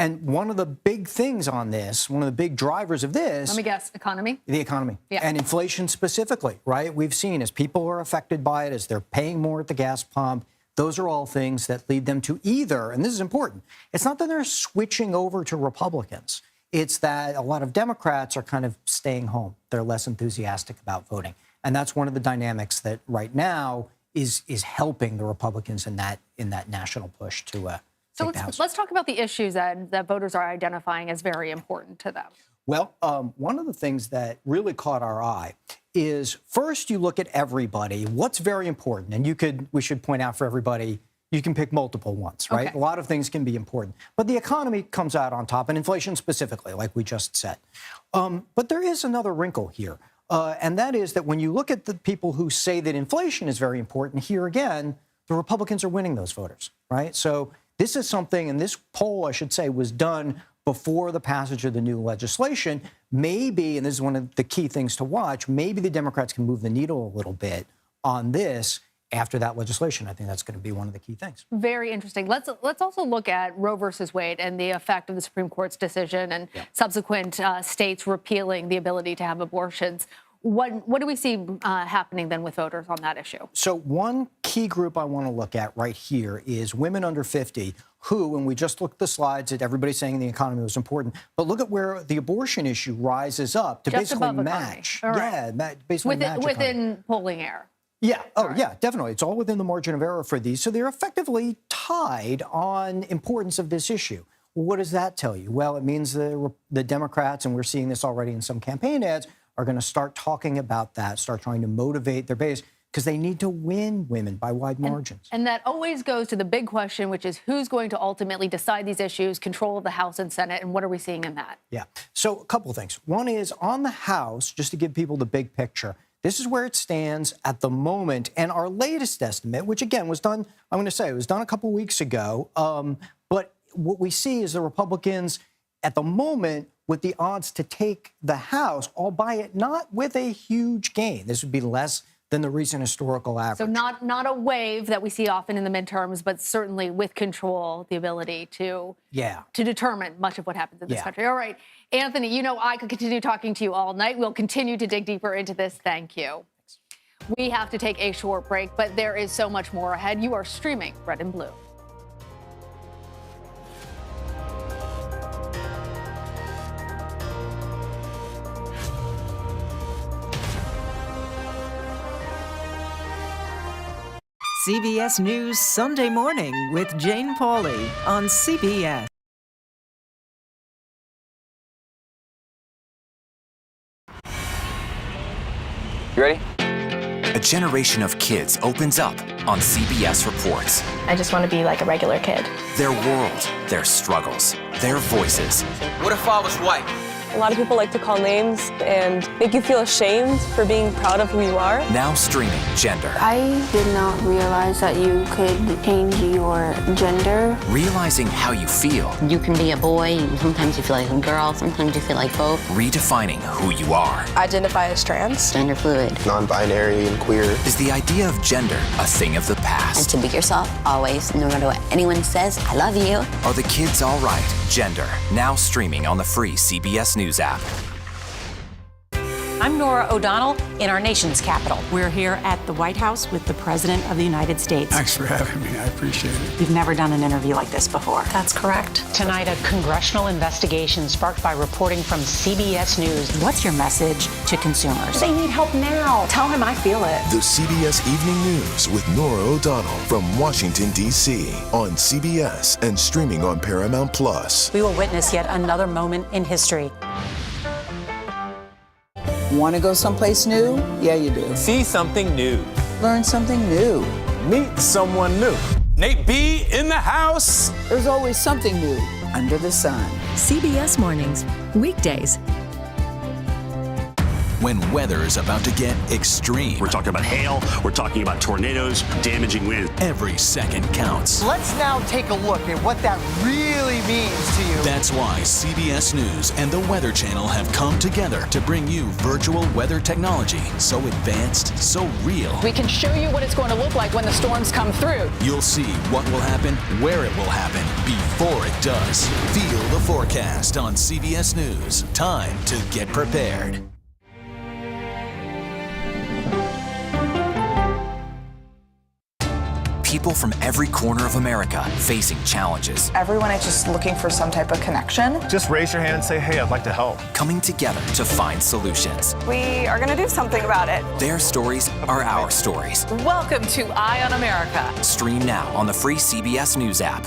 And one of the big things on this, one of the big drivers of this... Let me guess, economy? The economy. Yeah. And inflation specifically, right? We've seen as people are affected by it, as they're paying more at the gas pump, those are all things that lead them to either, and this is important, it's not that they're switching over to Republicans. It's that a lot of Democrats are kind of staying home. They're less enthusiastic about voting. And that's one of the dynamics that right now is helping the Republicans in that national push to... So let's talk about the issues that voters are identifying as very important to them. Well, one of the things that really caught our eye is first you look at everybody. What's very important? And we should point out for everybody, you can pick multiple ones, right? Okay. A lot of things can be important. But the economy comes out on top, and inflation specifically, like we just said. But there is another wrinkle here. And that is that when you look at the people who say that inflation is very important, here again, the Republicans are winning those voters, right? So this is something, and this poll, I should say, was done before the passage of the new legislation. Maybe, and this is one of the key things to watch, maybe the Democrats can move the needle a little bit on this after that legislation. I think that's going to be one of the key things. Very interesting. Let's also look at Roe versus Wade and the effect of the Supreme Court's decision and subsequent states repealing the ability to have abortions. What do we see happening then with voters on that issue? So one key group I want to look at right here is women under 50 who, and we just looked at the slides that everybody's saying the economy was important, but look at where the abortion issue rises up to just basically match. Right. Yeah, basically match within polling error. Yeah. Oh, yeah, definitely. It's all within the margin of error for these. So they're effectively tied on importance of this issue. Well, what does that tell you? Well, it means the Democrats, and we're seeing this already in some campaign ads, are going to start talking about that, start trying to motivate their base because they need to win women by wide margins. And that always goes to the big question, which is who's going to ultimately decide these issues, control of the House and Senate, and what are we seeing in that? Yeah. So a couple of things. One is on the House, just to give people the big picture, this is where it stands at the moment. And our latest estimate, which again was done, I'm going to say it was done a couple of weeks ago. But what we see is the Republicans at the moment with the odds to take the House, albeit not with a huge gain. This would be less than the recent historical average. So not a wave that we see often in the midterms, but certainly with control, the ability to determine much of what happens in this country. All right, Anthony, I could continue talking to you all night. We'll continue to dig deeper into this. Thank you. We have to take a short break, but there is so much more ahead. You are streaming Red and Blue. CBS News Sunday Morning with Jane Pauley on CBS. You ready? A generation of kids opens up on CBS Reports. I just want to be like a regular kid. Their world, their struggles, their voices. What if I was white? A lot of people like to call names and make you feel ashamed for being proud of who you are. Now streaming Gender. I did not realize that you could change your gender. Realizing how you feel. You can be a boy, and sometimes you feel like a girl, sometimes you feel like both. Redefining who you are. Identify as trans. Gender fluid. Non-binary and queer. Is the idea of gender a thing of the past? And to be yourself, always, no matter what anyone says, I love you. Are the kids all right? Gender. Now streaming on the free CBS News app. I'm Norah O'Donnell in our nation's capital. We're here at the White House with the President of the United States. Thanks for having me. I appreciate it. You've never done an interview like this before. That's correct. Tonight, a congressional investigation sparked by reporting from CBS News. What's your message to consumers? They need help now. Tell him I feel it. The CBS Evening News with Norah O'Donnell from Washington, D.C. on CBS and streaming on Paramount Plus. We will witness yet another moment in history. Want to go someplace new? Yeah, you do. See something new. Learn something new. Meet someone new. Nate B in the house. There's always something new under the sun. CBS Mornings, weekdays. When weather is about to get extreme. We're talking about hail, we're talking about tornadoes, damaging winds. Every second counts. Let's now take a look at what that really means to you. That's why CBS News and the Weather Channel have come together to bring you virtual weather technology so advanced, so real. We can show you what it's going to look like when the storms come through. You'll see what will happen, where it will happen, before it does. Feel the forecast on CBS News. Time to get prepared. People from every corner of America facing challenges. Everyone is just looking for some type of connection. Just raise your hand and say, hey, I'd like to help. Coming together to find solutions. We are going to do something about it. Their stories are our stories. Welcome to Eye on America. Stream now on the free CBS News app.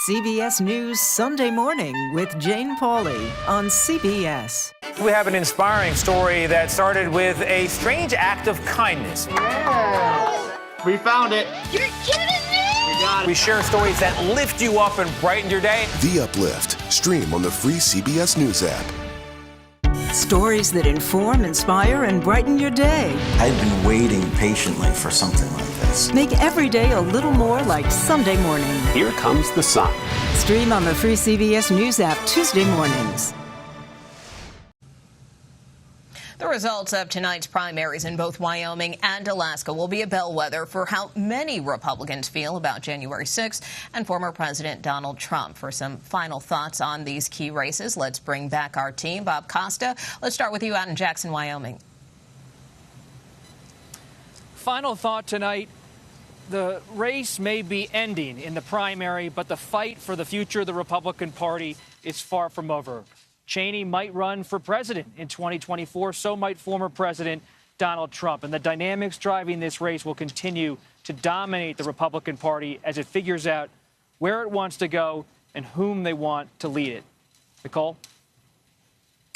CBS News Sunday Morning with Jane Pauley on CBS. We have an inspiring story that started with a strange act of kindness. We found it. You're kidding me! We got it. We share stories that lift you up and brighten your day. The Uplift. Stream on the free CBS News app. Stories that inform, inspire, and brighten your day. I've been waiting patiently for something like this. Make every day a little more like Sunday morning. Here comes the sun. Stream on the free CBS News app Tuesday mornings. The results of tonight's primaries in both Wyoming and Alaska will be a bellwether for how many Republicans feel about January 6th and former President Donald Trump. For some final thoughts on these key races, let's bring back our team. Bob Costa, let's start with you out in Jackson, Wyoming. Final thought tonight. The race may be ending in the primary, but the fight for the future of the Republican Party is far from over. Cheney might run for president in 2024. So might former President Donald Trump. And the dynamics driving this race will continue to dominate the Republican Party as it figures out where it wants to go and whom they want to lead it. Nicole?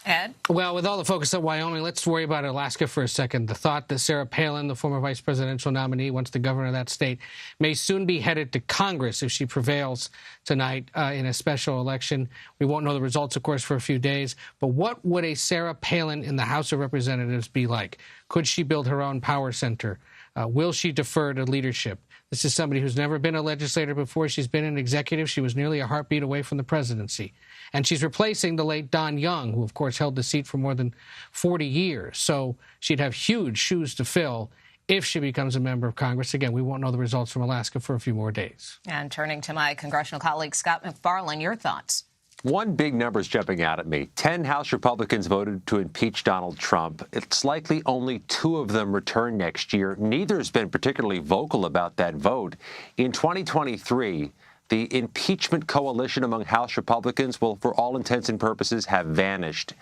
Ed? Well, with all the focus on Wyoming, let's worry about Alaska for a second. The thought that Sarah Palin, the former vice presidential nominee, once the governor of that state, may soon be headed to Congress if she prevails tonight in a special election. We won't know the results, of course, for a few days. But what would a Sarah Palin in the House of Representatives be like? Could she build her own power center? Will she defer to leadership? This is somebody who's never been a legislator before. She's been an executive. She was nearly a heartbeat away from the presidency. And she's replacing the late Don Young, who, of course, held the seat for more than 40 years. So she'd have huge shoes to fill if she becomes a member of Congress. Again, we won't know the results from Alaska for a few more days. And turning to my congressional colleague, Scott McFarlane, your thoughts? One big number is jumping out at me. 10 House Republicans voted to impeach Donald Trump. It's likely only 2 of them return next year. Neither has been particularly vocal about that vote. In 2023, the impeachment coalition among House Republicans will, for all intents and purposes, have vanished.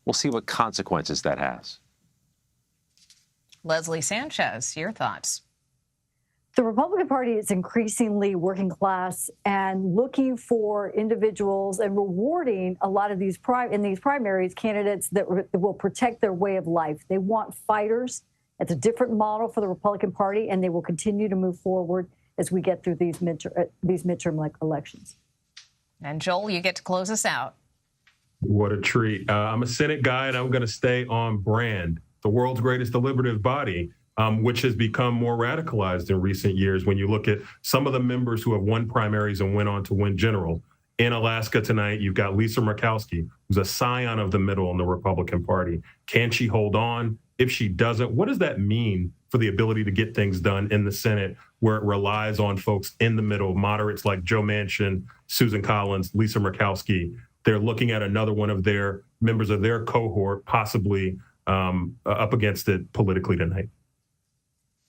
We'll see what consequences that has. Leslie Sanchez, your thoughts? The Republican Party is increasingly working class and looking for individuals and rewarding a lot of these in these primaries candidates that will protect their way of life. They want fighters. It's a different model for the Republican Party, and they will continue to move forward as we get through these midterm elections. And Joel, you get to close us out. What a treat. I'm a Senate guy, and I'm going to stay on brand. The world's greatest deliberative body, which has become more radicalized in recent years when you look at some of the members who have won primaries and went on to win general. In Alaska tonight, you've got Lisa Murkowski, who's a scion of the middle in the Republican Party. Can she hold on? If she doesn't, what does that mean for the ability to get things done in the Senate, where it relies on folks in the middle, moderates like Joe Manchin, Susan Collins, Lisa Murkowski? They're looking at another one of their members of their cohort possibly up against it politically tonight.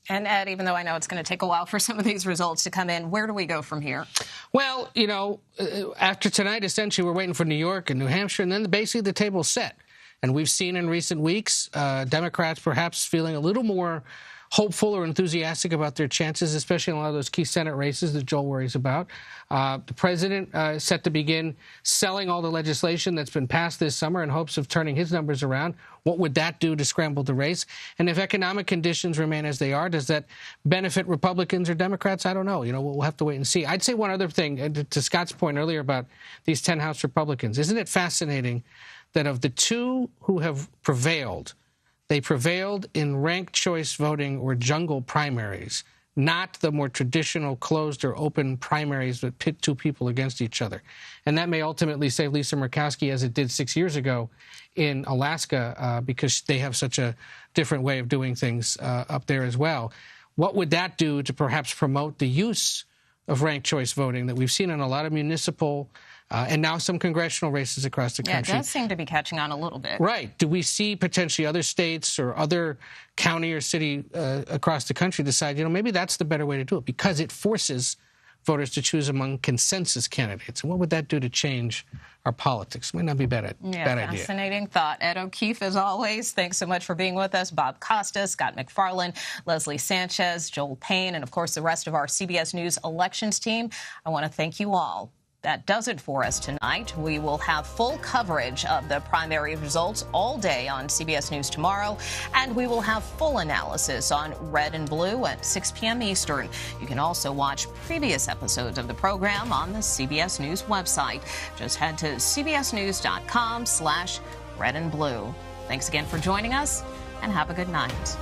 And Ed, even though I know it's going to take a while for some of these results to come in, where do we go from here? Well, you know, after tonight, essentially, we're waiting for New York and New Hampshire, and then basically the table's set. And we've seen in recent weeks Democrats perhaps feeling a little more hopeful or enthusiastic about their chances, especially in a lot of those key Senate races that Joel worries about. The president is set to begin selling all the legislation that's been passed this summer in hopes of turning his numbers around. What would that do to scramble the race? And if economic conditions remain as they are, does that benefit Republicans or Democrats? I don't know. You know, we'll have to wait and see. I'd say one other thing, to Scott's point earlier about these 10 House Republicans. Isn't it fascinating that of the two who have prevailed, they prevailed in ranked choice voting or jungle primaries, not the more traditional closed or open primaries that pit two people against each other. And that may ultimately save Lisa Murkowski, as it did 6 years ago in Alaska, because they have such a different way of doing things up there as well. What would that do to perhaps promote the use of ranked choice voting that we've seen in a lot of municipal and now some congressional races across the country? Yeah, it does seem to be catching on a little bit. Right. Do we see potentially other states or other county or city across the country decide, you know, maybe that's the better way to do it, because it forces voters to choose among consensus candidates? And what would that do to change our politics? Might not be bad idea. Fascinating thought. Ed O'Keefe, as always, thanks so much for being with us. Bob Costa, Scott McFarland, Leslie Sanchez, Joel Payne, and, of course, the rest of our CBS News elections team. I want to thank you all. That does it for us tonight. We will have full coverage of the primary results all day on CBS News tomorrow, and we will have full analysis on Red and Blue at 6 p.m. Eastern. You can also watch previous episodes of the program on the CBS News website. Just head to cbsnews.com/redandblue. Thanks again for joining us, and have a good night.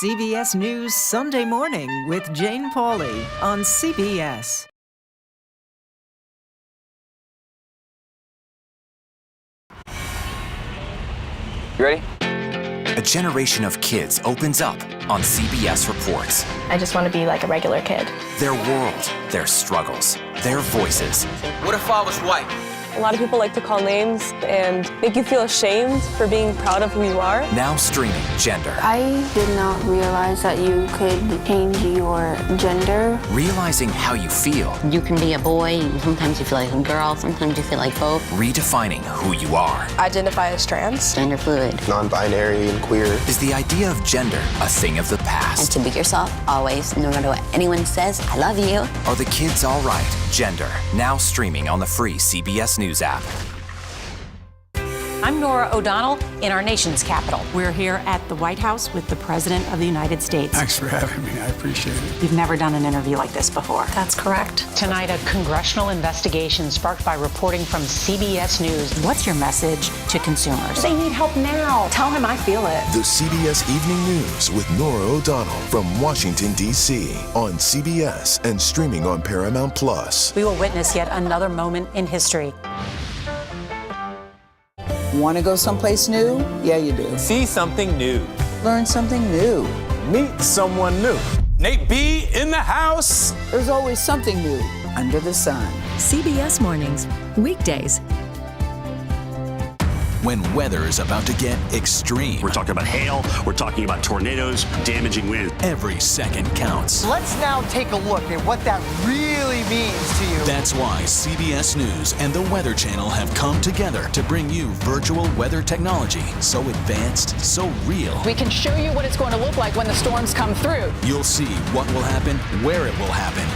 CBS News Sunday Morning with Jane Pauley on CBS. You ready? A generation of kids opens up on CBS Reports. I just want to be like a regular kid. Their world, their struggles, their voices. What if I was white? A lot of people like to call names and make you feel ashamed for being proud of who you are. Now streaming Gender. I did not realize that you could change your gender. Realizing how you feel. You can be a boy, sometimes you feel like a girl, sometimes you feel like both. Redefining who you are. Identify as trans. Gender fluid. Non-binary and queer. Is the idea of gender a thing of the past? And to be yourself, always, no matter what anyone says, I love you. Are the kids all right? Gender. Now streaming on the free CBS News app. I'm Norah O'Donnell in our nation's capital. We're here at the White House with the President of the United States. Thanks for having me. I appreciate it. You've never done an interview like this before. That's correct. Tonight, a congressional investigation sparked by reporting from CBS News. What's your message to consumers? They need help now. Tell him I feel it. The CBS Evening News with Norah O'Donnell from Washington, D.C. on CBS and streaming on Paramount Plus. We will witness yet another moment in history. Want to go someplace new? Yeah, you do. See something new. Learn something new. Meet someone new. Nate B in the house. There's always something new under the sun. CBS Mornings, weekdays. When weather is about to get extreme. We're talking about hail, we're talking about tornadoes, damaging wind. Every second counts. Let's now take a look at what that really means to you. That's why CBS News and the Weather Channel have come together to bring you virtual weather technology so advanced, so real. We can show you what it's going to look like when the storms come through. You'll see what will happen, where it will happen,